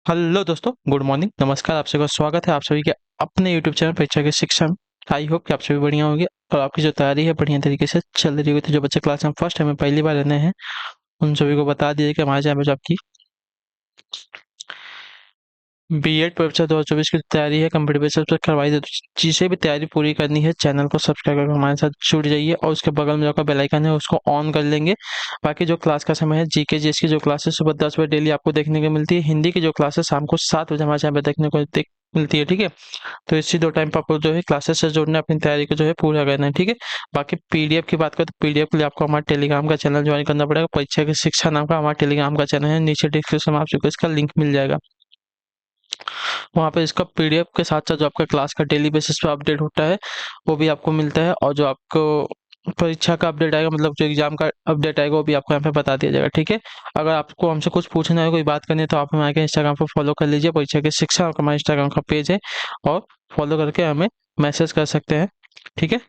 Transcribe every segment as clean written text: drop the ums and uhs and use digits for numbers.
Hello दोस्तों, good morning, नमस्कार। आप सभी का स्वागत है आप सभी के अपने यूट्यूब चैनल परीक्षा के शिक्षा में। आई होप कि आप सभी बढ़िया होंगे और आपकी जो तैयारी है बढ़िया तरीके से चल रही होगी। तो जो बच्चे क्लास में फर्स्ट टाइम में पहली बार रहने हैं उन सभी को बता दीजिए कि हमारे चैनल पर जो आपकी बीएड परीक्षा 2024 की तैयारी है कंप्यूटर बेसिस पर करवाई जाए। तो जिसे भी तैयारी पूरी करनी है चैनल को सब्सक्राइब करके हमारे साथ जुड़ जाइए और उसके बगल में जो आपका बेल आइकन है उसको ऑन कर लेंगे। बाकी जो क्लास का समय है जीके जीएस की जो क्लासेस सुबह 10 बजे डेली आपको देखने को मिलती है। हिंदी की जो क्लासेस शाम को 7 बजे हमारे चैनल पर देखने को मिलती है। ठीक है, तो इसी दो टाइम पर आपको जो है क्लासेस से जोड़ना है, अपनी तैयारी को जो है पूरा करना है। ठीक है, बाकी पीडीएफ की बात करें तो पीडीएफ के लिए आपको हमारे टेलीग्राम का चैनल ज्वाइन करना पड़ेगा। परीक्षा की शिक्षा नाम का हमारा टेलीग्राम का चैनल है, नीचे डिस्क्रिप्शन में आपको इसका लिंक मिल जाएगा। वहाँ पे इसका पीडीएफ के साथ साथ जो आपका क्लास का डेली बेसिस पे अपडेट होता है वो भी आपको मिलता है, और जो आपको परीक्षा का अपडेट आएगा, मतलब जो एग्जाम का अपडेट आएगा वो भी आपको यहाँ पे बता दिया जाएगा। ठीक है, अगर आपको हमसे कुछ पूछना है, कोई बात करनी है, तो आप हमारे इंस्टाग्राम पर फॉलो कर लीजिए। परीक्षा की शिक्षा का हमारा इंस्टाग्राम का पेज है, और फॉलो करके हमें मैसेज कर सकते हैं। ठीक है,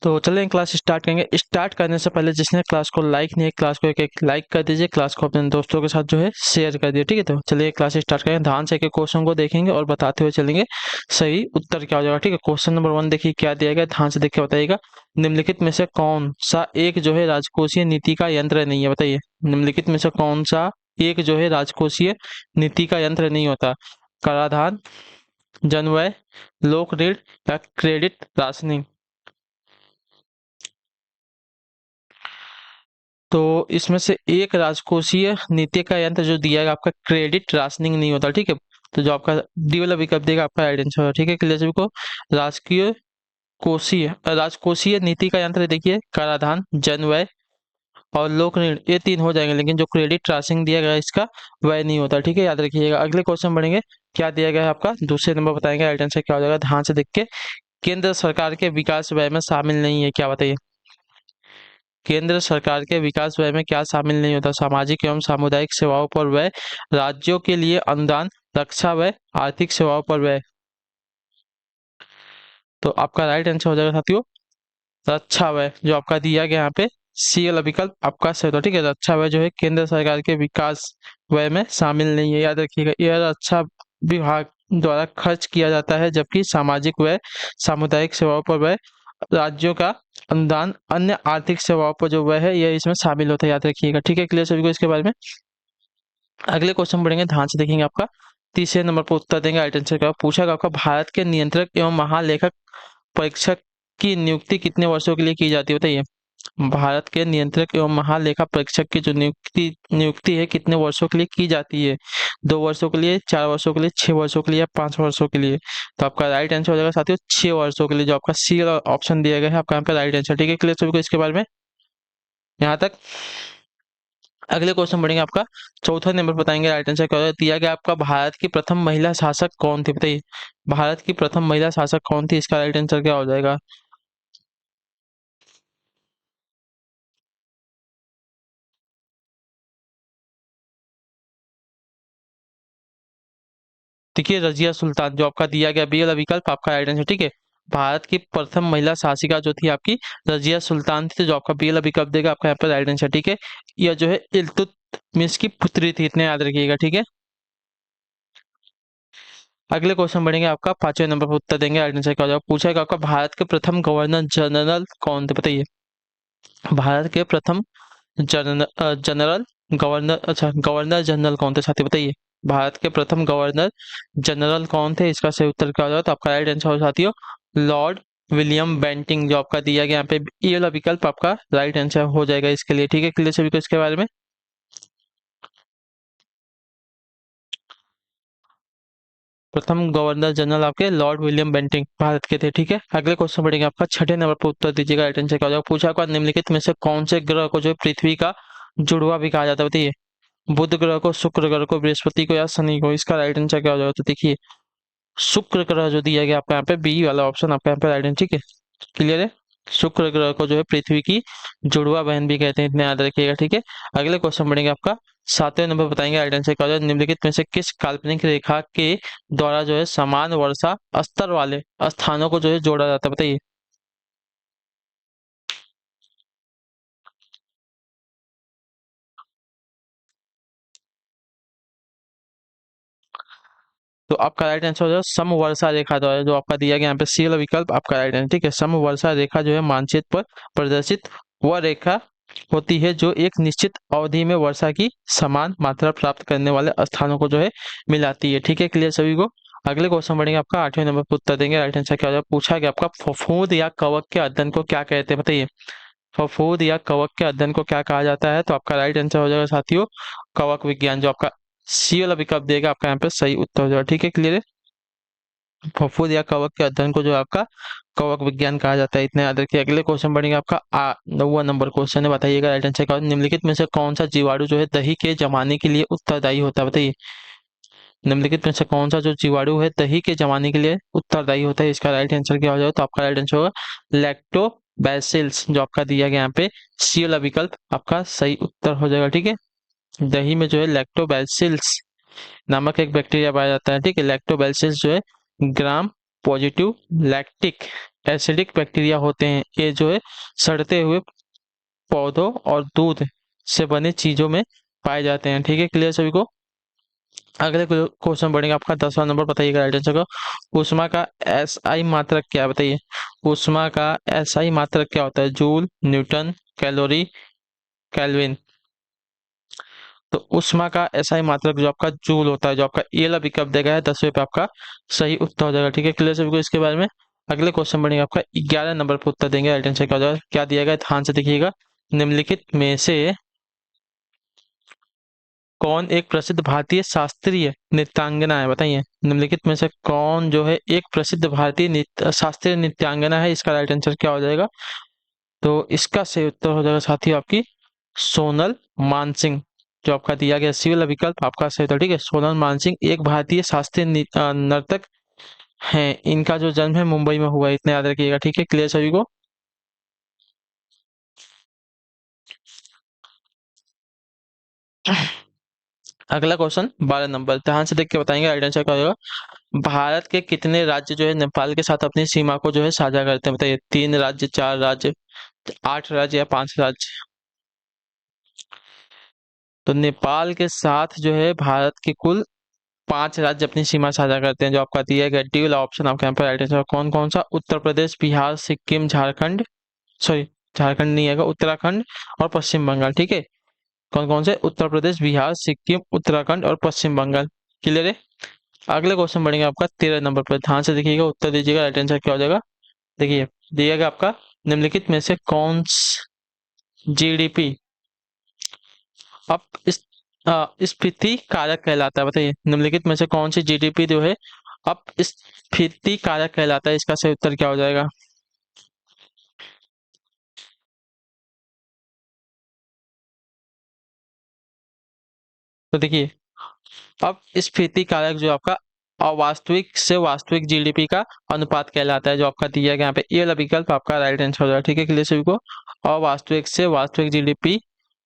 तो चलें क्लास स्टार्ट करेंगे। स्टार्ट करने से पहले जिसने क्लास को लाइक नहीं है, क्लास को एक एक लाइक कर दीजिए, क्लास को अपने दोस्तों के साथ जो है शेयर कर दीजिए। ठीक है, तो चलिए क्लास स्टार्ट करें। ध्यान से एक क्वेश्चन को देखेंगे और बताते हुए चलेंगे सही उत्तर क्या हो जाएगा। ठीक है, क्वेश्चन नंबर 1 देखिए क्या दिया गया, ध्यान से देख के बताइएगा। निम्नलिखित में से कौन सा एक जो है राजकोषीय नीति का यंत्र नहीं है, बताइए। निम्नलिखित में से कौन सा एक जो है राजकोषीय नीति का यंत्र नहीं होता। कराधान, जनव्यय, लोक ऋण या क्रेडिट राशनिंग। तो इसमें से एक राजकोषीय नीति का यंत्र जो दिया है आपका क्रेडिट राशनिंग नहीं होता। ठीक है, तो जो आपका डी वाला विकल्प देगा आपका राइट आंसर होगा। ठीक है, क्लियर सभी को। राजकीय कोषीय राजकोषीय नीति का यंत्र देखिए कराधान, जनव्यय और लोक ऋण, ये तीन हो जाएंगे, लेकिन जो क्रेडिट राशनिंग दिया गया है इसका वह नहीं होता। ठीक है, याद रखिएगा। अगले क्वेश्चन बढ़ेंगे। क्या दिया गया है आपका, दूसरे नंबर बताएंगे राइट आंसर क्या हो जाएगा, ध्यान से देख के। केंद्र सरकार के विकास व्यय में शामिल नहीं है, क्या बताइए। केंद्र सरकार के विकास व्यय में क्या शामिल नहीं होता। सामाजिक एवं सामुदायिक सेवाओं पर व्यय, राज्यों के लिए अनुदान, रक्षा व्यय, आर्थिक सेवाओं पर व्यय। तो आपका राइट आंसर हो जाएगा साथियों रक्षा व्यय, जो आपका दिया गया यहाँ पे सी वाला विकल्प आपका सही होता। ठीक है, रक्षा व्यय जो है केंद्र सरकार के विकास व्यय में शामिल नहीं है, याद रखिएगा। यह रक्षा विभाग द्वारा खर्च किया जाता है, जबकि सामाजिक व्यय, सामुदायिक सेवाओं पर व्यय, राज्यों का अनुदान, अन्य आर्थिक सेवाओं पर जो व्यय है यह इसमें शामिल होता है, याद रखिएगा। ठीक है, क्लियर सभी को इसके बारे में। अगले क्वेश्चन पढ़ेंगे, ध्यान से देखेंगे। आपका तीसरे नंबर पर उत्तर देंगे राइट आंसर का। पूछा गया आपका भारत के नियंत्रक एवं महालेखक परीक्षक की नियुक्ति कितने वर्षों के लिए की जाती है, बताइए। भारत के नियंत्रक एवं महालेखा परीक्षक की जो नियुक्ति नियुक्ति है कितने वर्षों के लिए की जाती है। 2 वर्षों के लिए, 4 वर्षों के लिए, 6 वर्षों के लिए या 5 वर्षों के लिए। तो आपका राइट आंसर हो जाएगा साथियों 6 वर्षों के लिए, जो आपका सी ऑप्शन दिया गया है आपका यहाँ पे राइट आंसर। ठीक है, क्लियर सभी को इसके बारे में यहाँ तक। अगले क्वेश्चन बढ़ेंगे। आपका चौथा नंबर बताएंगे राइट आंसर क्या होगा। दिया गया आपका भारत की प्रथम महिला शासक कौन थी, बताइए। भारत की प्रथम महिला शासक कौन थी, इसका राइट आंसर क्या हो जाएगा। देखिए रजिया सुल्तान, जो आपका दिया गया बी वाला विकल्प आपका राइट आंसर। ठीक है, भारत की प्रथम महिला शासिका जो थी आपकी रजिया सुल्तान थी, तो जो आपका बी वाला विकल्प देगा आपका यहाँ पर राइट आंसर। ठीक है, यह जो है इल्तुतमिश की पुत्री थी, इतने याद रखिएगा। ठीक है, अगले क्वेश्चन बढ़ेंगे। आपका पांचवें नंबर पर उत्तर देंगे राइट आंसर क्या हो जाएगा। पूछा गया आपका भारत के प्रथम गवर्नर जनरल कौन थे, बताइए। भारत के प्रथम जनरल गवर्नर, अच्छा गवर्नर जनरल कौन थे साथी, बताइए। भारत के प्रथम गवर्नर जनरल कौन थे, इसका सही उत्तर क्या होगा। तो आपका राइट आंसर हो साथियों लॉर्ड विलियम बेंटिंग, जो आपका दिया गया यहाँ पे ये वाला विकल्प आपका राइट आंसर हो जाएगा इसके लिए। ठीक है, क्लियर सभी को इसके बारे में। प्रथम गवर्नर जनरल आपके लॉर्ड विलियम बेंटिंग भारत के थे। ठीक है, अगले क्वेश्चन बढ़ेंगे। आपका छठे नंबर पर उत्तर दीजिएगा राइट आंसर क्या हो जाएगा। पूछा आपका निम्नलिखित में से कौन से ग्रह को जो है पृथ्वी का जुड़वा भी कहा जाता है, बताइए। बुध ग्रह को, शुक्र ग्रह को, बृहस्पति को या शनि को, इसका राइट आंसर क्या हो जाएगा। तो देखिए शुक्र ग्रह जो दिया गया आपका यहाँ पे बी वाला ऑप्शन आपका यहाँ पे राइट आंसर। ठीक है, क्लियर है। शुक्र ग्रह को जो है पृथ्वी की जुड़वा बहन भी कहते हैं, इतने याद रखिएगा। ठीक है, अगले क्वेश्चन बढ़ेंगे। आपका सातवें नंबर बताएंगे राइट आंसर क्या हो जाएगा। निम्नलिखित में से किस काल्पनिक रेखा के द्वारा जो है समान वर्षा स्तर वाले स्थानों को जो है जोड़ा जाता है, बताइए। तो आपका राइट आंसर हो जाएगा समवर्षा रेखा द्वारा, जो आपका दिया गया यहाँ पे सी वाला विकल्प आपका राइट आंसर, ठीक है। समवर्षा रेखा जो है मानचित्र पर प्रदर्शित वह रेखा होती है जो एक निश्चित अवधि में वर्षा की समान मात्रा प्राप्त करने वाले स्थानों को जो है मिलाती है, ठीक है। क्लियर सभी को। अगले क्वेश्चन बढ़ेंगे, आपका 8वें नंबर पर उत्तर देंगे। राइट आंसर क्या हो जाएगा, पूछा गया आपका फफूंद या कवक के अध्ययन को क्या कहते हैं, बताइए। फफूंद या कवक के अध्ययन को क्या कहा जाता है, तो आपका राइट आंसर हो जाएगा साथियों कवक विज्ञान, जो आपका सी वाला विकल्प देगा आपका यहाँ पे सही उत्तर हो जाएगा, ठीक है। क्लियर है। फफूंद या कवक के अध्ययन को जो है आपका कवक विज्ञान कहा जाता है, इतने याद रखिए। अगले क्वेश्चन बढ़ेंगे, आपका 9वां नंबर क्वेश्चन है। बताइएगा राइट आंसर क्या होगा। निम्नलिखित में से कौन सा जीवाणु जो है दही के जमाने के लिए उत्तरदायी होता है, बताइए। निम्नलिखित में से कौन सा जो जीवाणु है दही के जमाने के लिए उत्तरदायी होता है, इसका राइट आंसर क्या हो जाएगा, तो आपका राइट आंसर होगा लैक्टोबैसिल्स, जो आपका दिया गया यहाँ पे सी वाला विकल्प आपका सही उत्तर हो जाएगा, ठीक है। दही में जो है लैक्टोबैसिल्स नामक एक बैक्टीरिया पाया जाता है, ठीक है। लैक्टोबैसिलस जो है gram positive lactic acidic bacteria होते हैं। ये जो है सड़ते हुए पौधों और दूध से बने चीजों में पाए जाते हैं, ठीक है। क्लियर सभी को। अगले क्वेश्चन बढ़ेगा, आपका 10वां नंबर, बताइएगा राइट आंसर को। ऊष्मा का एसआई मात्रक क्या है, बताइए। ऊष्मा का एसआई मात्रक क्या होता है, जूल, न्यूटन, कैलोरी, केल्विन। तो उष्मा का एसआई मात्रक जो आपका जूल होता है, जो आपका ये वाला विकल्प देगा है 10वें पे आपका सही उत्तर हो जाएगा, ठीक है। क्लियर सभी को इसके बारे में। अगले क्वेश्चन बढ़ेंगे, आपका 11 नंबर पर उत्तर देंगे। राइट आंसर क्या हो जाएगा, क्या दिया गया है, ध्यान से देखिएगा। निम्नलिखित में से कौन एक प्रसिद्ध भारतीय शास्त्रीय नृत्यांगना है, बताइए। निम्नलिखित में से कौन जो है एक प्रसिद्ध भारतीय शास्त्रीय नृत्यांगना है, इसका राइट आंसर क्या हो जाएगा, तो इसका सही उत्तर हो जाएगा साथियों आपकी सोनल मानसिंह, जो आपका दिया गया सी वाला विकल्प आपका सही उत्तर, ठीक है। सोनल मानसिंह एक भारतीय शास्त्रीय नर्तक हैं। इनका जो जन्म है मुंबई में हुआ है, इतना याद रखिएगा, ठीक है। क्लियर सभी को। अगला क्वेश्चन 12 नंबर, ध्यान से देख के बताएंगे राइट आंसर क्या होगा। भारत के कितने राज्य जो है नेपाल के साथ अपनी सीमा को जो है साझा करते हैं, बताइए। 3 राज्य, 4 राज्य, 8 राज्य या 5 राज्य। तो नेपाल के साथ जो है भारत के कुल 5 राज्य अपनी सीमा साझा करते हैं, जो आपका दिया गया डी वाला ऑप्शन आपके यहाँ पर राइट आंसर कौन कौन सा, उत्तर प्रदेश, बिहार, सिक्किम, झारखंड, सॉरी झारखंड नहीं आएगा, उत्तराखंड और पश्चिम बंगाल, ठीक है। कौन कौन से, उत्तर प्रदेश, बिहार, सिक्किम, उत्तराखंड और पश्चिम बंगाल। क्लियर है। अगले क्वेश्चन बढ़ेंगे, आपका 13 नंबर पर, ध्यान से देखिएगा, उत्तर दीजिएगा, राइट आंसर क्या हो जाएगा। देखिए दिएगा आपका निम्नलिखित में से कौन जीडीपी अब इस स्फीति कारक कहलाता है, बताइए। निम्नलिखित में से कौन सी जीडीपी जो है अब स्फीति कारक कहलाता है, इसका सही उत्तर क्या हो जाएगा। तो देखिए अब स्फीति कारक जो आपका अवास्तविक से वास्तविक जीडीपी का अनुपात कहलाता है, जो आपका दिया गया यहाँ पे ये वाला विकल्प आपका राइट आंसर हो जाएगा, ठीक है। क्लियर सभी को। अवास्तविक से वास्तविक जीडीपी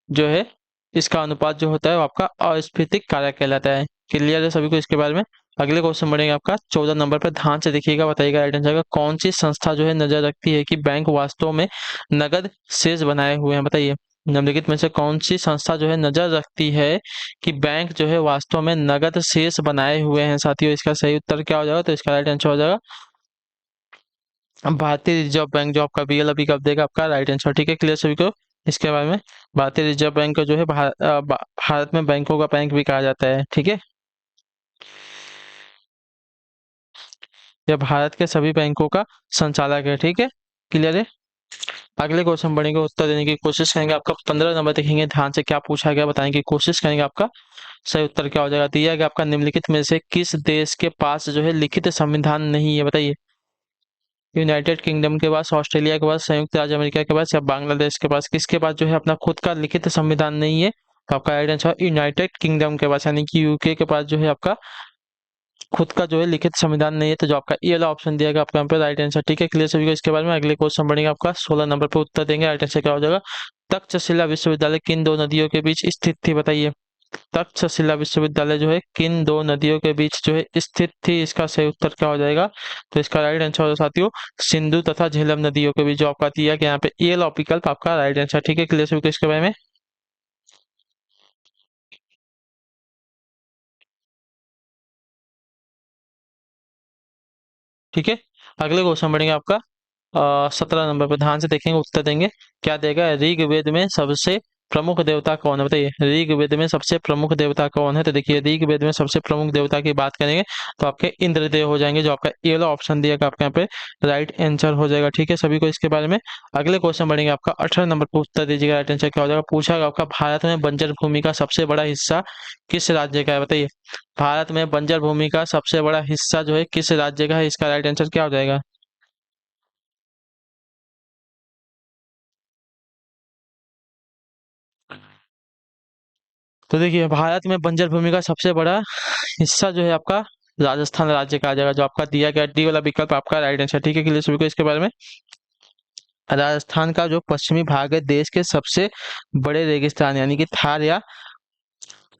जो है इसका अनुपात जो होता है वो आपका अस्फीतिक कारक कहलाता है। क्लियर है सभी को इसके बारे में। अगले क्वेश्चन बढ़ेगा, आपका 14 नंबर पर, ध्यान से देखिएगा, बताइएगा राइट आंसर का। कौन सी संस्था जो है नजर रखती है कि बैंक वास्तव में नगद शेष बनाए हुए हैं, बताइए। निम्नलिखित में से कौन सी संस्था जो है नजर रखती है कि बैंक जो है वास्तव में नगद शेष बनाए हुए हैं, साथियों। इसका सही उत्तर क्या हो जाएगा, तो इसका राइट आंसर हो जाएगा भारतीय रिजर्व बैंक, जो आपका बी वाला विकल्प देगा आपका राइट आंसर, ठीक है। क्लियर सभी को इसके बारे में। भारतीय रिजर्व बैंक को जो है भारत में बैंकों का बैंक भी कहा जाता है, ठीक है। यह भारत के सभी बैंकों का संचालक है, ठीक है। क्लियर है। अगले क्वेश्चन बढ़ेंगे, उत्तर देने की कोशिश करेंगे। आपका 15 नंबर देखेंगे, ध्यान से क्या पूछा गया बताने की कोशिश करेंगे, आपका सही उत्तर क्या हो जाएगा। दिया गया आपका निम्नलिखित में से किस देश के पास जो है लिखित संविधान नहीं है, बताइए। यूनाइटेड किंगडम के पास, ऑस्ट्रेलिया के पास, संयुक्त राज्य अमेरिका के पास या बांग्लादेश के पास, किसके पास जो है अपना खुद का लिखित संविधान नहीं है, तो आपका राइट आंसर यूनाइटेड किंगडम के पास, यानी कि यूके के पास जो है आपका खुद का जो है लिखित संविधान नहीं है, तो जो आपका ये वाला ऑप्शन दिया गया आपका यहाँ पे राइट आंसर, ठीक है। क्लियर सभी को इसके बारे में। अगले क्वेश्चन बढ़ेगा, आपका 16 नंबर पर उत्तर देंगे, राइट आंसर क्या हो जाएगा। तक्षशिला विश्वविद्यालय किन दो नदियों के बीच स्थित थी, बताइए। तक्षशिला विश्वविद्यालय जो है किन दो नदियों के बीच जो है स्थित थी, इसका सही उत्तर क्या हो जाएगा, तो इसका राइट आंसर हो साथियों सिंधु तथा झेलम नदियों के बीच, जो आपका दिया गया यहाँ पे ये वाला विकल्प आपका राइट आंसर, ठीक है। क्लियर सभी को इसके बारे में। ठीक है। अगले क्वेश्चन बढ़ेंगे आपका 17 नंबर पर, ध्यान से देखेंगे उत्तर देंगे। क्या देगा? ऋग्वेद में सबसे प्रमुख देवता कौन है? बताइए, ऋग्वेद में सबसे प्रमुख देवता कौन है? तो देखिए, ऋग्वेद में सबसे प्रमुख देवता की बात करेंगे तो आपके इंद्रदेव हो जाएंगे, जो आपका ये वाला ऑप्शन दिएगा आपके यहाँ पे राइट आंसर हो जाएगा। ठीक है, सभी को इसके बारे में। अगले क्वेश्चन बढ़ेंगे आपका 18 नंबर पर, उत्तर दीजिएगा राइट आंसर क्या हो जाएगा। पूछा गया आपका, भारत में बंजर भूमि का सबसे बड़ा हिस्सा किस राज्य का है? बताइए, भारत में बंजर भूमि का सबसे बड़ा हिस्सा जो है किस राज्य का है? इसका राइट आंसर क्या हो जाएगा? तो देखिए, भारत में बंजर भूमि का सबसे बड़ा हिस्सा जो है आपका राजस्थान राज्य का आ जाएगा, जो आपका दिया गया डी वाला विकल्प आपका राइट आंसर। ठीक है, क्लियर सभी को इसके बारे में। राजस्थान का जो पश्चिमी भाग है, देश के सबसे बड़े रेगिस्तान यानी कि थार या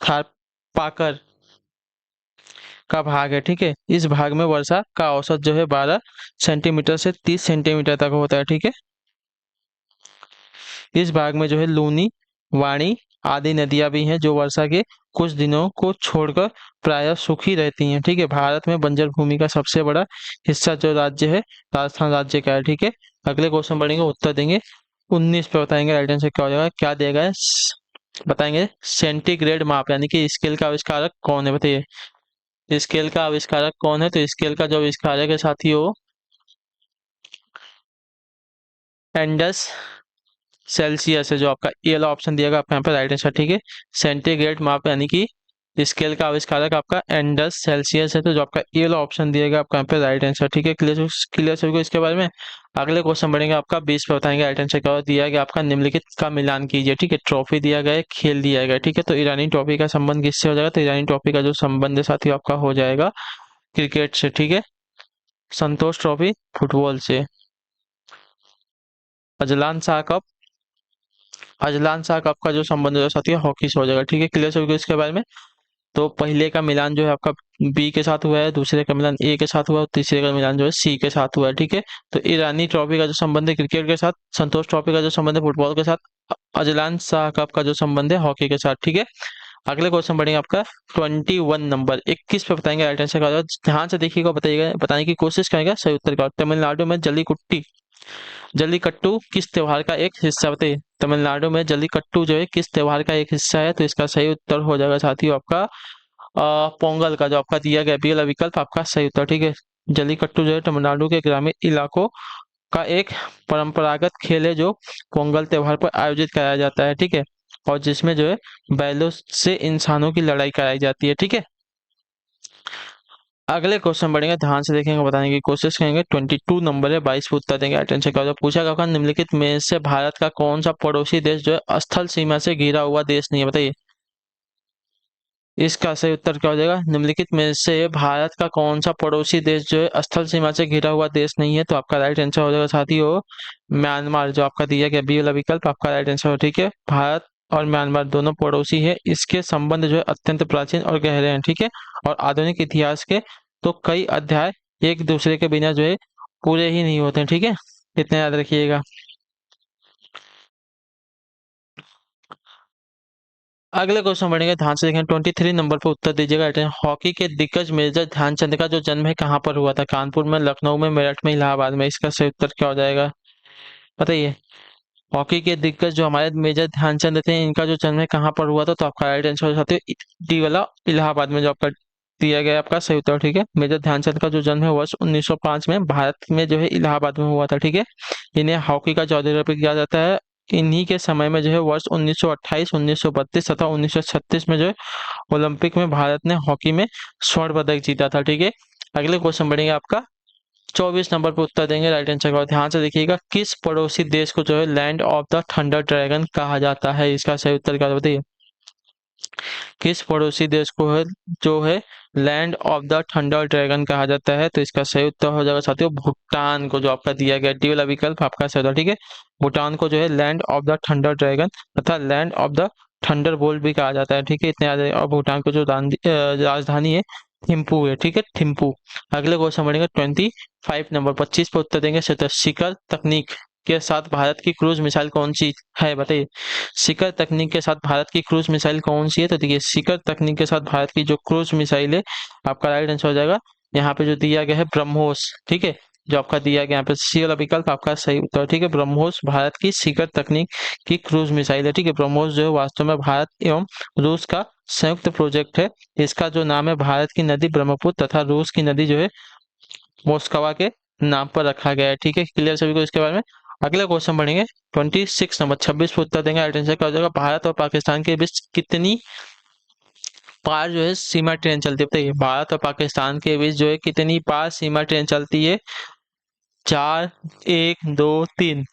थार पाकर का भाग है। ठीक है, इस भाग में वर्षा का औसत जो है 12 सेंटीमीटर से 30 सेंटीमीटर तक होता है। ठीक है, इस भाग में जो है लूनी, वाणी आदि नदियां भी हैं, जो वर्षा के कुछ दिनों को छोड़कर प्रायः सूखी रहती हैं। ठीक है, भारत में बंजर भूमि का सबसे बड़ा हिस्सा जो राज्य है, राजस्थान राज्य का है। ठीक है, अगले क्वेश्चन पढ़ेंगे, उत्तर देंगे 19 पे, बताएंगे राइट आंसर क्या हो जाएगा। क्या देगा है? बताएंगे सेंटीग्रेड माप यानी कि स्केल का आविष्कारक कौन है? बताइए, स्केल का आविष्कारक कौन है? तो स्केल का जो आविष्कारक है साथियों, एंडस सेल्सियस है, जो आपका ये वाला ऑप्शन दिएगा आपका यहाँ पे राइट आंसर। ठीक है, सेंटीग्रेड माप यानी कि स्केल का आविष्कारक आपका एंडस सेल्सियस है, तो जो आपका ये वाला ऑप्शन दिएगा आपका यहाँ पे राइट आंसर। ठीक है, क्लियर क्लियर सभी को इसके बारे में। अगले क्वेश्चन बढ़ेंगे आपका 20 पे, बताएंगे राइट आंसर क्या दिया गया आपका। निम्नलिखित का मिलान कीजिए। ठीक है, ट्रॉफी दिया गया है, खेल दिया गया है। ठीक है, तो ईरानी ट्रॉफी का संबंध किससे हो जाएगा? तो ईरानी ट्रॉफी का जो संबंध है साथियों आपका हो जाएगा क्रिकेट से। ठीक है, संतोष ट्रॉफी फुटबॉल से, Azlan Shah cup Azlan Shah cup का जो संबंध है साथियों हॉकी से हो जाएगा। ठीक है, क्लियर सभी को इसके बारे में। तो पहले का मिलान जो है आपका बी के साथ हुआ है, दूसरे का मिलान ए के साथ हुआ है, और तीसरे का मिलान जो है सी के साथ हुआ है। ठीक है, तो ईरानी ट्रॉफी का जो संबंध है क्रिकेट के साथ, संतोष ट्रॉफी का जो संबंध है फुटबॉल के साथ, अजलान शाह कप का जो संबंध है हॉकी के साथ। ठीक है, अगले क्वेश्चन बढ़ेंगे आपका 21 नंबर 21 पे, बताएंगे राइट आंसर का। ध्यान से देखिएगा, बताइएगा, बताने की कोशिश करेंगे सही उत्तर का। तमिलनाडु में जल्लीकट्टू किस त्योहार का एक हिस्सा? बताइए, तमिलनाडु में जल्लीकट्टू जो है किस त्योहार का एक हिस्सा है? तो इसका सही उत्तर हो जाएगा साथियों आपका पोंगल का, जो आपका दिया गया बी वाला विकल्प आपका सही उत्तर। ठीक है, जल्लीकट्टू जो है तमिलनाडु के ग्रामीण इलाकों का एक परंपरागत खेल है, जो पोंगल त्योहार पर आयोजित कराया जाता है। ठीक है, और जिसमें जो है बैलों से इंसानों की लड़ाई कराई जाती है। ठीक है, अगले क्वेश्चन बढ़ेंगे, ध्यान से देखेंगे, बताने की कोशिश करेंगे। 22 नंबर है, 22 पे उत्तर देंगे अटेंशन का। पूछा गया होगा, निम्नलिखित में से भारत का कौन सा पड़ोसी देश जो है स्थल सीमा से घिरा हुआ देश नहीं है? बताइए, इसका सही उत्तर क्या हो जाएगा? निम्नलिखित में से भारत का कौन सा पड़ोसी देश जो है स्थल सीमा से घिरा हुआ देश नहीं है? तो आपका राइट आंसर हो जाएगा साथियों म्यांमार, जो आपका दिया गया बी वाला विकल्प आपका राइट आंसर हो। ठीक है, भारत और म्यांमार दोनों पड़ोसी है, इसके संबंध जो है अत्यंत प्राचीन और गहरे हैं। ठीक है, और आधुनिक इतिहास के तो कई अध्याय एक दूसरे के बिना जो है पूरे ही नहीं होते हैं। ठीक है, इतना याद रखिएगा। अगले क्वेश्चन बढ़ेंगे, ध्यान से देखें। 23 नंबर पर उत्तर दीजिएगा। हॉकी के दिग्गज मेजर ध्यानचंद का जो जन्म है कहाँ पर हुआ था? कानपुर में, लखनऊ में, मेरठ में, इलाहाबाद में? इसका सही उत्तर क्या हो जाएगा? बताइए, हॉकी के दिग्गज जो हमारे मेजर ध्यानचंद थे, इनका जो जन्म है कहाँ पर हुआ था? तो आपका राइट आंसर हो जाते डी वाला इलाहाबाद में, जो आपका दिया गया है आपका सही उत्तर। ठीक है, मेजर ध्यानचंद का जो जन्म है वर्ष 1905 में भारत में जो है इलाहाबाद में हुआ था। ठीक है, इन्हें हॉकी का चौधरी भी किया जाता है। इन्हीं के समय में जो है वर्ष 1928, 1932 तथा 1936 में जो है ओलंपिक में भारत ने हॉकी में स्वर्ण पदक जीता था। ठीक है, अगले क्वेश्चन बढ़ेंगे आपका 24 नंबर पर, उत्तर देंगे राइट आंसर का। ध्यान से देखिएगा, किस पड़ोसी देश को जो है land of the thunder dragon कहा जाता है? इसका सही उत्तर क्या है? बताइए, किस पड़ोसी देश को है जो है land of the thunder dragon कहा जाता है? तो इसका सही उत्तर हो जाएगा साथियों भूटान को, जो आपका दिया गया डी वाला विकल्प आपका सही होता। ठीक है, भूटान को जो है land of the thunder dragon तथा land of the thunderbolt भी कहा जाता है। ठीक है, इतने याद है। और भूटान को जो राजधानी है थिम्पू है। ठीक है, थिम्पू। अगले क्वेश्चन बढ़ेंगे 25 नंबर 25 पे, उत्तर देंगे शिखर तकनीक के साथ भारत की क्रूज मिसाइल कौन सी है? बताइए, शिखर तकनीक के साथ भारत की क्रूज मिसाइल कौन सी है? तो देखिए, शिखर तकनीक के साथ भारत की जो क्रूज मिसाइल है आपका राइट आंसर हो जाएगा यहाँ पे जो दिया गया है ब्रह्मोस, ठीक है, जो आपका दिया गया यहाँ पे सी वाला विकल्प आपका सही उत्तर, ठीक है। ब्रह्मोस भारत की शिखर तकनीक की क्रूज मिसाइल है, ठीक है। ब्रह्मोस जो है वास्तव में भारत एवं रूस का संयुक्त प्रोजेक्ट है। इसका जो नाम है भारत की नदी ब्रह्मपुत्र तथा रूस की नदी जो है मोस्कवा के नाम पर रखा गया है, ठीक है। क्लियर सभी को इसके बारे में। अगला क्वेश्चन पढ़ेंगे 26 नंबर 26 पर उत्तर देंगे। आंसर क्या हो जाएगा, भारत और पाकिस्तान के बीच कितनी पार जो है सीमा ट्रेन चलती है, बताइए। भारत और पाकिस्तान के बीच जो है कितनी पार सीमा ट्रेन चलती है, 4, 1, 2, 3।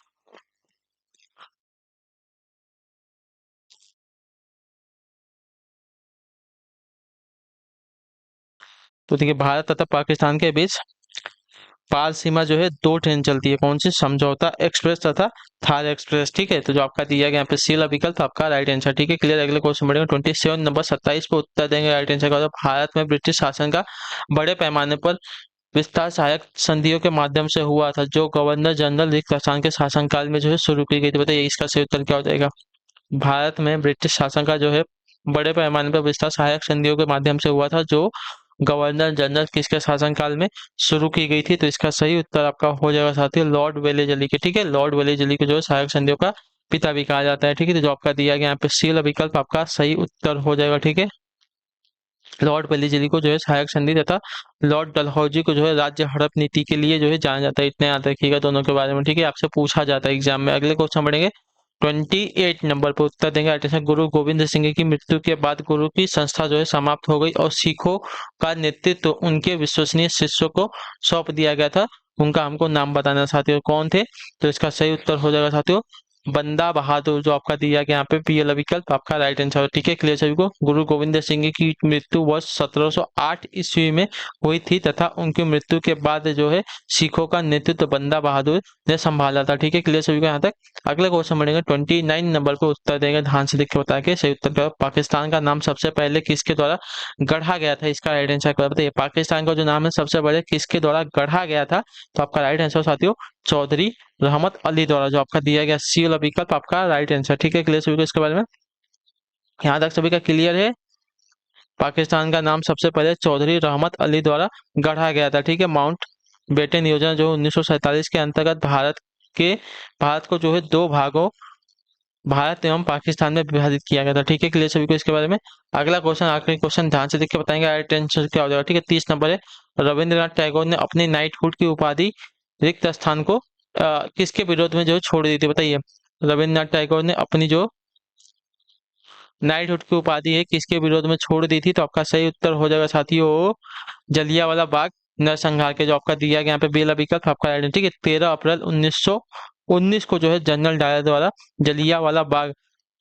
तो देखिए भारत तथा पाकिस्तान के बीच पार सीमा जो है दो ट्रेन चलती है, कौन सी, समझौता एक्सप्रेस तथा थार एक्सप्रेस, ठीक है। तो जो आपका दिया गया यहाँ पे सी वाला विकल्प आपका राइट आंसर, ठीक है। क्लियर। अगले क्वेश्चन बढ़ेगा 27 नंबर 27 पे उत्तर देंगे। राइट आंसर का मतलब भारत में ब्रिटिश शासन का बड़े पैमाने पर विस्तार सहायक संधियों के माध्यम से हुआ था, जो गवर्नर जनरल रिक कसान के शासनकाल में जो है शुरू की गई थी। बताइए इसका सही उत्तर क्या हो जाएगा। भारत में ब्रिटिश शासन का जो है बड़े पैमाने पर विस्तार सहायक संधियों के माध्यम से हुआ था, जो गवर्नर जनरल किसके शासनकाल में शुरू की गई थी। तो इसका सही उत्तर आपका हो जाएगा साथियों लॉर्ड वेलेजली के, ठीक है। लॉर्ड वेलेजली को जो है सहायक संधियों का पिता भी कहा जाता है, ठीक है। तो जो आपका दिया गया यहाँ पे सी वाला विकल्प आपका सही उत्तर हो जाएगा, ठीक है। लॉर्ड वेलेजली को जो है सहायक संधि तथा लॉर्ड डलहौजी को जो है राज्य हड़प नीति के लिए जो है जाना जाता है। इतने याद रखिएगा दोनों के बारे में, ठीक है। आपसे पूछा जाता है एग्जाम में। अगले क्वेश्चन बढ़ेंगे 28 नंबर पर उत्तर देंगे। अल्टरनेट गुरु गोविंद सिंह की मृत्यु के बाद गुरु की संस्था जो है समाप्त हो गई और सिखों का नेतृत्व तो उनके विश्वसनीय शिष्यों को सौंप दिया गया था। उनका हमको नाम बताना साथियों कौन थे। तो इसका सही उत्तर हो जाएगा साथियों बंदा बहादुर, जो आपका दिया गया यहाँ पे पी वाला विकल्प आपका राइट आंसर, ठीक है। क्लियर सभी को। गुरु गोविंद सिंह की मृत्यु वर्ष 1708 ईस्वी में हुई थी तथा उनकी मृत्यु के बाद जो है सिखों का नेतृत्व बंदा बहादुर ने संभाला था, ठीक है। क्लियर सभी को यहाँ तक। अगला क्वेश्चन बढ़ेगा 29 नंबर पर उत्तर देंगे, ध्यान से देख के बता के सही उत्तर। पाकिस्तान का नाम सबसे पहले किसके द्वारा गढ़ा गया था, इसका राइट आंसर बताइए। पाकिस्तान का जो नाम है सबसे पहले किसके द्वारा गढ़ा गया था। तो आपका राइट आंसर साथियों चौधरी रहमत अली द्वारा, जो आपका दिया गया सी वाला विकल्प आपका राइट आंसर, ठीक है। क्लियर सभी को इसके बारे में। यहाँ तक सभी का क्लियर है। पाकिस्तान का नाम सबसे पहले चौधरी रहमत अली द्वारा गढ़ा गया था, ठीक है। माउंट बेटन योजना जो 1947 के अंतर्गत भारत को जो है दो भागों भारत एवं पाकिस्तान में विभाजित किया गया था, ठीक है। क्लियर सभी को इसके बारे में। अगला क्वेश्चन आखिरी क्वेश्चन ध्यान से देख के बताएंगे राइट आंसर क्या हो जाएगा, ठीक है। 30 नंबर है। रविंद्रनाथ टैगोर ने अपनी नाइटहुड की उपाधि रिक्त स्थान को किसके विरोध में जो है छोड़ दी थी, बताइए। रविंद्रनाथ टैगोर ने अपनी जो नाइटहुड की उपाधि है किसके विरोध में छोड़ दी थी। तो आपका सही उत्तर हो जाएगा साथियों जलियांवाला बाग नरसंहार के, जो आपका दिया गया यहाँ पे बेला विकल्प आपका राइट है, ठीक है। 13 अप्रैल 1919 को जो है जनरल डायर द्वारा जलियांवाला बाग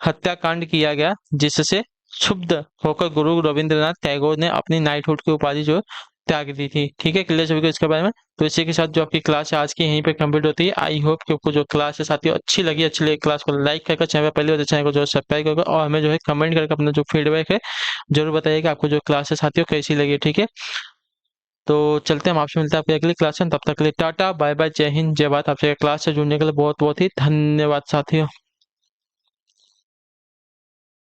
हत्याकांड किया गया, जिससे क्षुब्ध होकर गुरु रविंद्रनाथ टैगोर ने अपनी नाइटहुड की उपाधि जो है त्याग दी थी, ठीक है। क्लियर सभी को इसके बारे में। तो इसी के साथ जो आपकी क्लास है आज की यहीं पे कंप्लीट होती है। आई होप कि आपको जो क्लास है साथियों अच्छी लगी क्लास को लाइक करके चैनल पहले होते चैनल को जो सब्सक्राइब करके और हमें जो है कमेंट करके अपना जो फीडबैक है जरूर बताइएगा आपको जो क्लास है साथियों कैसी लगी, ठीक है। तो चलते हैं, हम आपसे मिलते हैं आपकी अगली क्लास में। तब तक के लिए टाटा बाय बाय, जय हिंद जय भारत। आपसे क्लास से जुड़ने के लिए बहुत बहुत ही धन्यवाद साथियों।